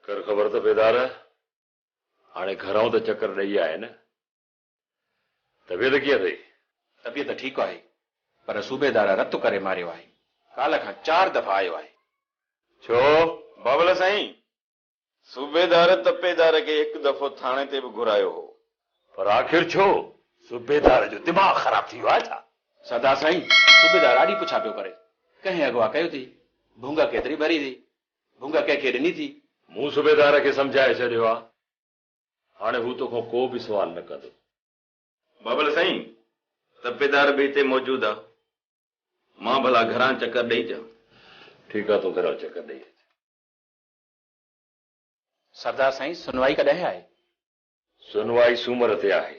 कर ख़बर त बेदार हाणे घरों त चक्कर ॾेई आया न। तबियत कीअं अथई? तबियत ठीक है, पर सूबेदार रत करे मारियो है। काल खां 4 दफ़ा आयो है। छो? बाबल साईं, सूबेदार तपेदार के एक दफ़ो थाने ते भी घुरायो हो। पर आखिर छो? सूबेदार जो दिमाग़ ख़राब थी वियो आहे छा? सरदार साईं, सूबेदार आड़ी पुछा पियो करे। कहीं अगवा कयो थी, भूंगा केतरी भरी थी, भूंगा कंहिंखे ॾिनी थी। मूं सूबेदार खे समझाए छॾियो आहे, हाणे हू तोखां को बि सुवाल न कंदो। बाबल साईं, तपेदार भी हिते मौजूद आहे। मां भला घरां चक्कर ॾेई अचां। ठीक आहे, तो घरां चक्कर ॾेई अच। सरदार साईं, सुनवाई कॾहिं आहे? सुनवाई सूमर ते आहे।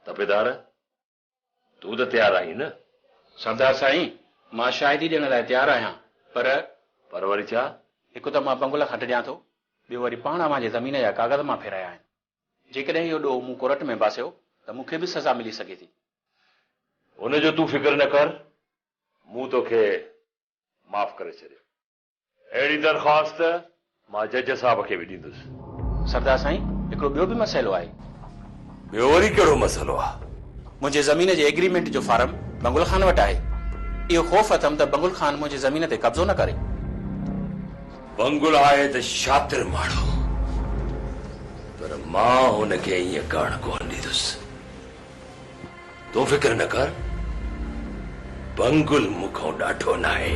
तपेदार, तू त तयार आहीं न? सरदार साईं, मां शाहिदी ॾियण लाइ तयार आहियां, पर वरी छा? हिकु त मां बंगुल खट ॾियां थो, ॿियो वरी पाण मुंहिंजे ज़मीन जा कागज़ मां फेराया आहिनि। जेकॾहिं इहो ॾोह मूं कोर्ट में बासियो त मूंखे बि सज़ा मिली सघे थी। उनजो तूं फिक्र न कर, मूं तोखे माफ़ करे छॾियो। अहिड़ी दरख़्वास्त मां जज साहब खे बि ॾींदुसि। सरदार साईं, हिकिड़ो ॿियो बि मसइलो आहे। ॿियो वरी कहिड़ो मसइलो आहे? मुंहिंजे ज़मीन जे एग्रीमेंट जो फार्म बंगुल खान वटि आहे। इहो ख़ौफ़ अथमि त बंगुल खान मुंहिंजे ज़मीन ते कब्ज़ो न करे। बंगुल आहे त शातिर माण्हू, पर मां हुनखे ईअं करणु कोन ॾींदुसि। तूं फिक्र न कर, बंगुल मूंखां ॾाढो न आहे।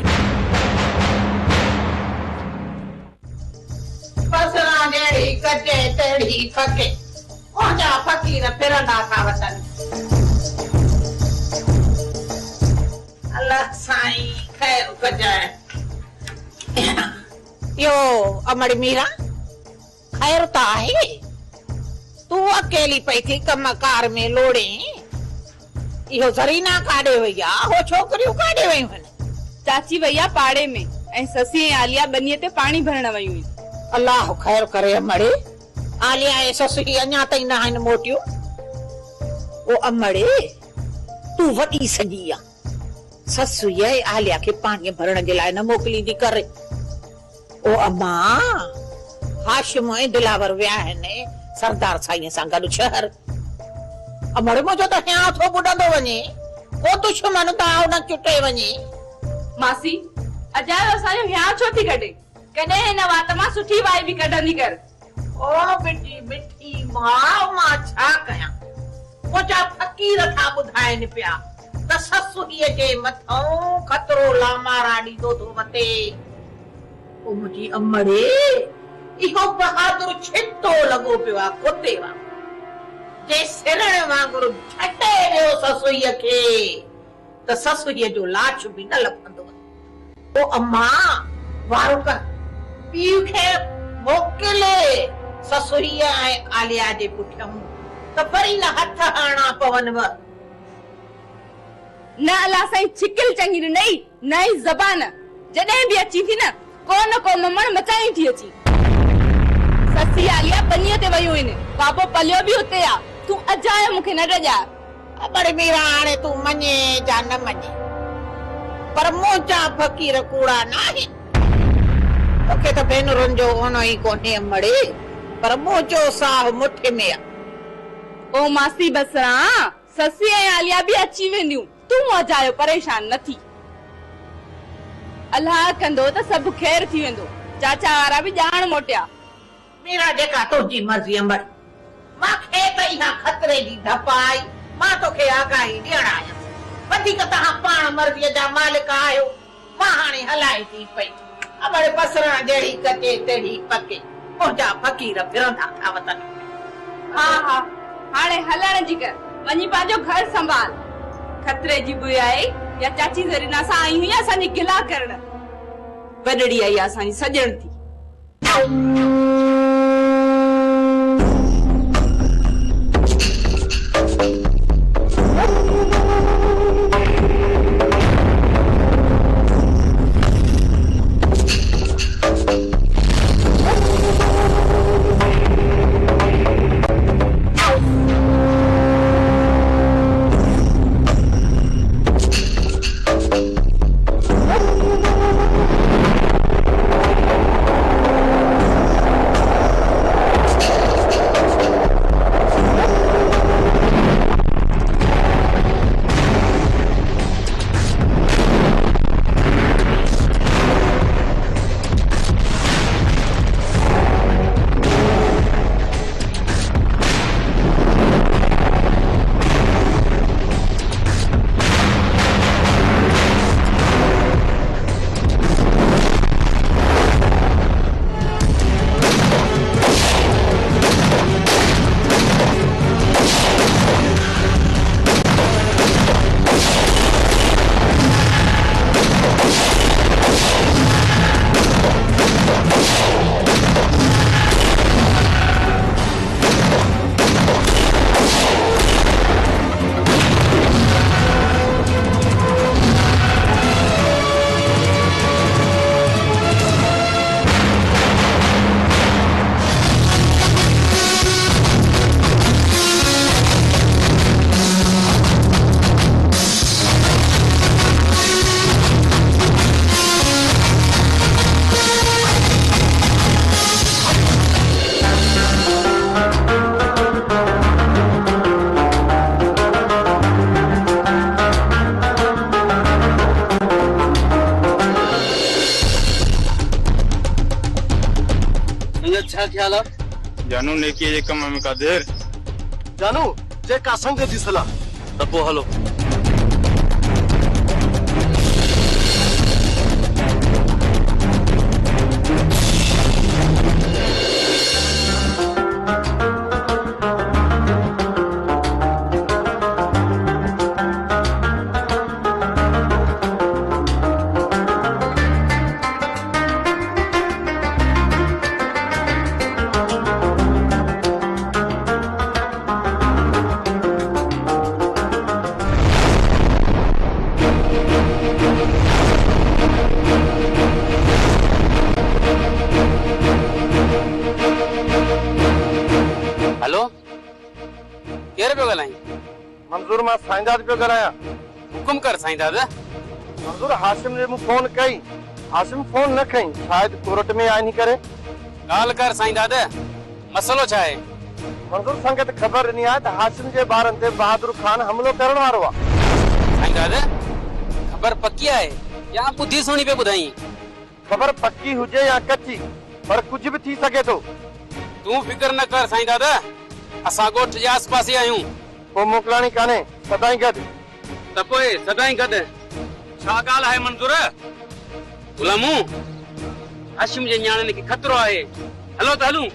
बसरा जहिड़ी कटे तहिड़ी फके, मुंहिंजा फ़क़ीर फिरंदा था वठनि। अल्लाह साईं ख़ैर कजाए। यो अमड़ी मीरा, खैर त आहे? तूं अकेली पई थी कमकार में लोड़े। इहो ज़रीना काॾे वई आहे? हो छोकिरियूं काॾे वयूं आहिनि? चाची वैया पाड़े में ऐं ससी ऐं आलिया बनीअ ते पाणी भरण वयूं आहिनि। अल्लाह खैर करे अमड़े। आलिया ऐं ससु अञा ताईं न आहिनि मोटियूं। ओ अमड़े, तूं वॾी सॼी आहे, ससु ऐं आलिया खे पाणी भरण जे लाइ न मोकिलींदी करे। ओ अम्मा, हाशिम ऐं दिलावर विया आहिनि सरदार साईं सां गॾु शहर। अमड़ मुंहिंजो त हियां थो ॿुॾंदो वञे, को दुश्मन त न चुटे वञे। मासी, अजायो असांजो हियां छो थी कढे? कॾहिं हिन वात मां सुठी वाई बि कढंदी कर। ओ बिटी बिठी मां छा कयां? मुंहिंजा फ़क़ीर था ॿुधाइनि पिया त ससुड़ीअ जे मथां खतरो लामारा ॾींदो थो वते। ओ मुंहिंजी अमड़े, इहो बहादुर छितो लॻो पियो आहे कुते वांगुरु, जे सिरण वांगुरु झटे वियो ससुईअ खे त ससुईअ जो लाश बि न लभंदो। ओ अम्मा, वारो कर, पीउ खे मोकिले ससुईअ ऐं आलिया जे पुठियां त वरी न हथ हणा पवनव। न अलाह साईं, छिकिल चङी ॾिनई, न ई ज़बान। जॾहिं बि अची थी न, को न को ममण मचाई थी अची। ससी आलिया बनीअ ते वयूं आहिनि, बाबो पलियो बि उते आहे। तूं अजायो मूंखे न रॼा। अमड़ मीरा, हाणे तूं मञे जा न मञे, पर मुंहिंजा फ़क़ीर कूड़ा न आहिनि। तोखे त भेनरुनि जो ओनो ई कोन्हे अमड़े, पर मुंहिंजो साह मुठि में आहे। ओ मासी बसरा, ससी ऐं आलिया बि अची वेंदियूं, तूं अजायो परेशान न थी। अल्लाह कंदो त सभु ख़ैर थी वेंदो। चाचा वारा बि ॼाण मोटिया। मीरा, जेका तुंहिंजी मर्ज़ी अमड़। मूंखे त इहा खतरे जी धप आई, मां तोखे आगाही ॾियण आयसि। वधीक तव्हां पाण मर्ज़ीअ जा मालिक आहियो, मां हाणे हलाए थी पई। अमड़ बसरा जहिड़ी कटे तहिड़ी पके, मुंहिंजा फ़क़ीर फिरंदा था वतन। हा हा, हाणे हलण जी कर, वञी पंहिंजो घर संभाल। खतरे जी बुई आहे या चाची ज़रीना सां आई हुई असांजी गिला करण। वॾड़ी आई असांजी सॼण थी। छा ख्याल जानू नेकी जे कम में का देर जानू जेका संग जी सलाह त पोइ हलो। मंजूर मां साईंदाद पियो ॻाल्हायां। हुकुम कर साईंदाद। मंजूर हाशिम ने मूंखे फोन कई, हाशिम फोन न खई, शायद कोर्ट में आनी करे। ॻाल्हि कर साईंदाद, मसलो छा आहे? मंजूर संगत ख़बर ॾिनी आहे त हाशिम जे ॿारनि ते बहादुर खान हमलो करण वारो आहे। साईंदाद ख़बर पक्की आहे या ॿुधी सुणी पे ॿुधाई? ख़बर पक्की हुजे या कच्ची, पर कुछ भी थी सके तो। तू फिक्र न कर साईंदाद, असां ॻोठ जे आस पास आहियूं। पोइ मोकिलाणी कान्हे, सदाई गॾु। त पोइ सदाई गॾु छा ॻाल्हि आहे मंजूर? गुलामू हाशिम जे न्याणनि खे ख़तरो आहे, हलो त हलूं।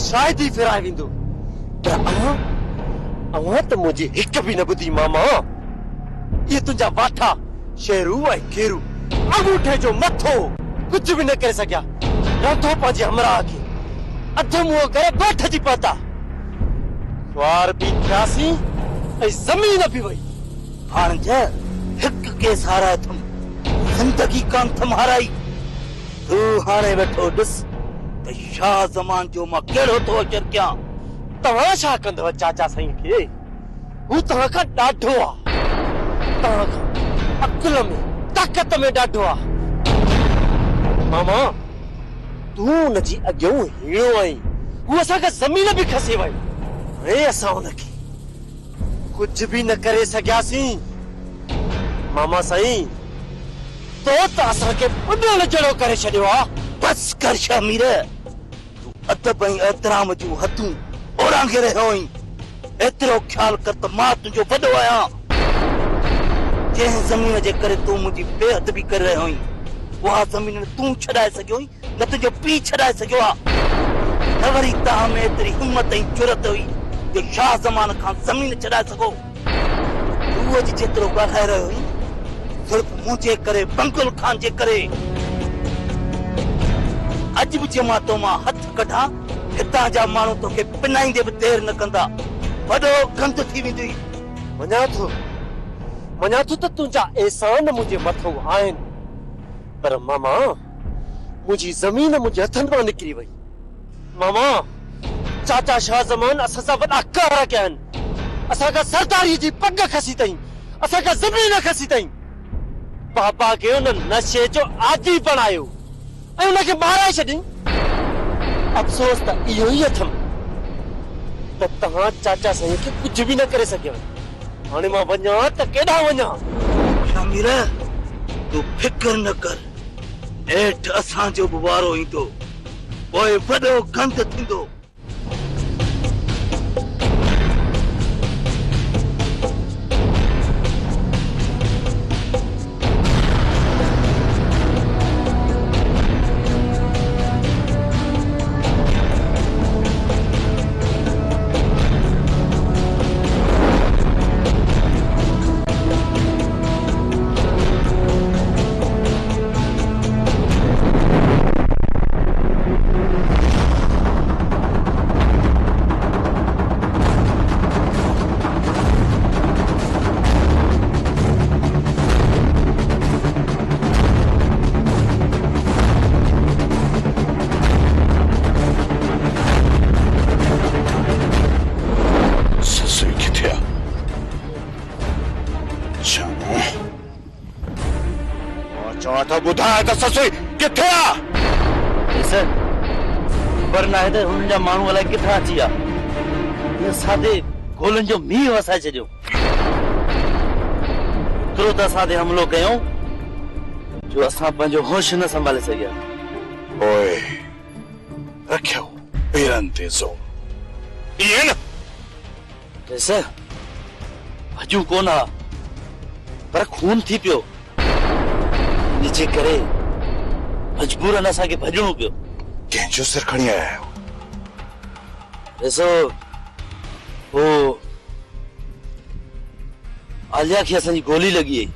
शायद ही फिराए विंदो क्या अवां तो मुझे हिक भी न बुधी मामा ये तुझा वाठा शेरू आई केरू अंगूठे जो मथो कुछ भी न करे सकिया रथो पाजे हमरा के अधु मुंह करे गोठ जी पता वार भी थियासी ऐ जमीन भी वई हाण जे हिक के सारा तुम जिंदगी कान तुम्हाराई तू हाणे बैठो दिस ते शाह ज़मान जो मां केड़ो तो अचर क्या तव्हां छा कंदव चाचा साईं खे हू तव्हां खां ॾाढो आ तव्हां खां अकुल में ताक़त में ॾाढो आ मामा तू उनजी अॻियों हीणो आई हू असांखे ज़मीन बि खसे वई हाणे असां उनखे कुझु बि न करे सघियासीं मामा साईं तो त असांखे ॿुधण जहिड़ो करे छॾियो आ बस कर शमीर तू अदब ऐं एतिराम जूं हथूं ओरांगे रहियो आहीं एतिरो ख्याल कर त मां तुंहिंजो वॾो आहियां जंहिं ज़मीन जे करे तूं मुंहिंजी बेअदबी करे रहियो आहीं उहा ज़मीन तूं छॾाए सघियो आहीं न तुंहिंजो पीउ छॾाए सघियो आहे न वरी तव्हां में एतिरी हिम्मत ऐं जुरत हुई जो शाह ज़मान खां ज़मीन छॾाए सघो तूं अॼु जेतिरो ॻाल्हाए रहियो आहीं सिर्फ़ मुंहिंजे करे बंकुल खान जे करे अॼु बि जे मां तो मां हथ कढां हितां जा माण्हू तोखे पिनाईंदे बि देरि न कंदा वॾो गंद थी वेंदी मञा थो त तुंहिंजा एहसान मुंहिंजे मथां आहिनि पर मामा मुंहिंजी ज़मीन मुंहिंजे हथनि मां निकिरी वई मामा चाचा शाह ज़मान असां सां वॾा कार कया आहिनि असांखां सरदारीअ जी पग खसी अथई असांखां ज़मीन खसी अथई पापा खे उन नशे जो आदी बणायो ऐं उनखे माराए छॾियईं अफ़सोस त इहो ई अथमि त तव्हां चाचा साईं खे कुझु बि न करे सघियो हाणे मां वञा त केॾांहुं वञा शमीर तूं फिकर न कर हेठि असांजो बि वारो ईंदो पोइ वॾो गंद थींदो बुधाए त ससुई किथे आ सर खबर न आहे त हुननि जा माण्हू अलाए किथां अची विया इहो सादे गोलनि जो मींहुं वसाए छॾियो एतिरो त असां ते हमिलो कयूं जो असां पंहिंजो होश न संभाले सघिया ओए रखियो पेरनि ते ज़ोर इहे न सर भॼूं कोन हा पर खून थी पियो नीचे करे मजबूरन असांखे भॼणो पियो कंहिंजो सिर खणी आया आहियो ॾिसो वो आलिया खे असांजी गोली लॻी हुई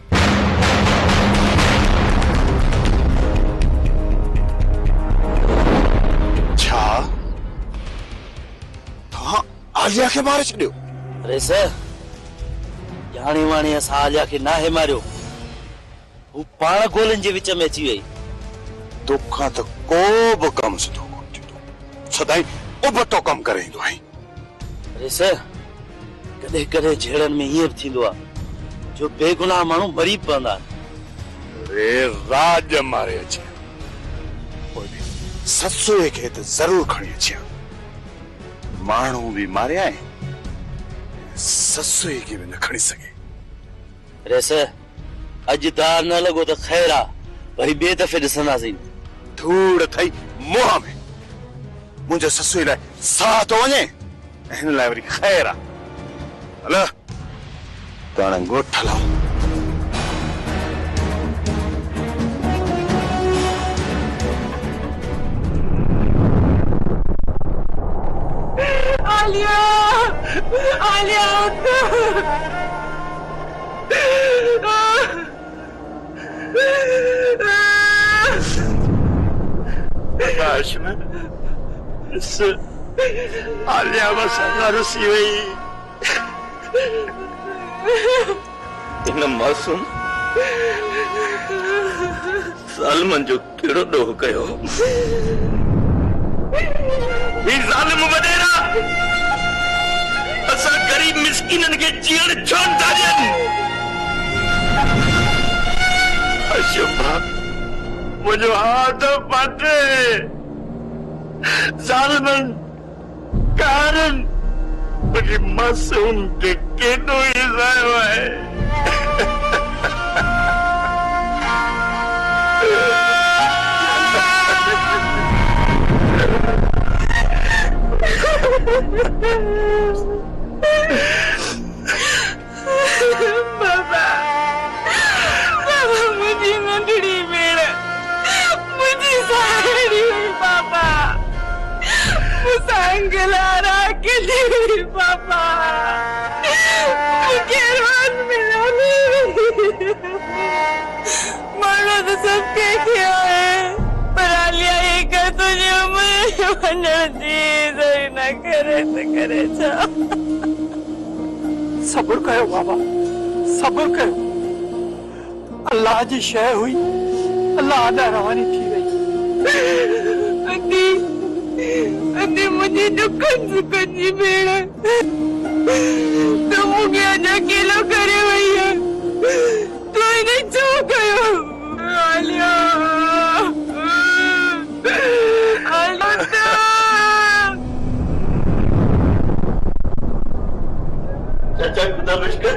छा तव्हां आलिया खे मारे छॾियो अरे सर ॼाणे वाणे असां आलिया खे नाहे मारियो वो पाण गोलनि जे विच में अची वई तोखां त को बि कमु सुठो कोन थींदो सदाईं उबतो कमु करे ईंदो आहीं अरे सर कॾहिं कॾहिं झेड़नि में हीअं बि थींदो आहे जो बेगुनाह माण्हू मरी पवंदा आहिनि अरे राज मारे अचे पोइ बि ससुए खे त ज़रूर खणी अचिया माण्हू बि मारिया आहिनि ससुए खे बि न खणी सघे अरे सर अॼु दार न लॻो त ख़ैर आहे वरी ॿिए दफ़े ॾिसंदासीं धूड़ अथई मुंहं में मुंहिंजे ससुए लाइ साह थो वञे ऐं हिन लाइ वरी ख़ैर आहे हल त हाणे ॻोठ हलूं आलिया आलिया काश में इस आलिया वसा रसी हुई इन मासूम सालमन जो केड़ो डोह कयो ही ज़ालिम वडेरा असां गरीब मिस्किनन के जीअण छो था ॾियनि अशुभा मुझे हाथ पाटे ज़ालिमन कारण मुझे मासूम के केॾो ई ज़ायो आहे बाबा मुझे नंढड़ी भेण मुझी साड़ी हुई बाबा मुसांगलारा के लिए बाबा मुझे रोज मिला मानो तो सबके क्या है पर आलिया ये कर तुझे मुझे मनती न करे तो करे जा सब्र कयो बाबा सब्र कयो अल्लाह जी शय हुई अल्लाह दा रवानी थी वई अदी मुझे दुखन सुखन जी भेण तो मुझे अजा अकेलो करे भैया तो इन्हें छो कयो आलिया चाचा खुदा मुश्किल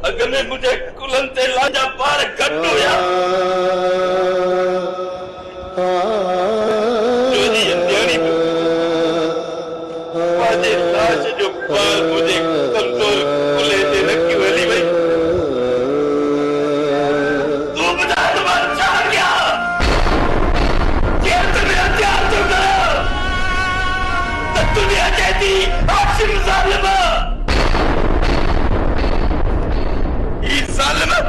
अगर में मुझे कुलन ते लाजा पार घट होया जोनी अंधेरी में पाजे लाश जो पार मुझे कमजोर कुले ते रखी वली वई तू बता तुम्हारा चाह गया जेल तुम्हें हथियार तो करो तो दुनिया कहती हाशिम ज़ालिमा ये ज़ालिमा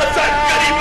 असा गरीब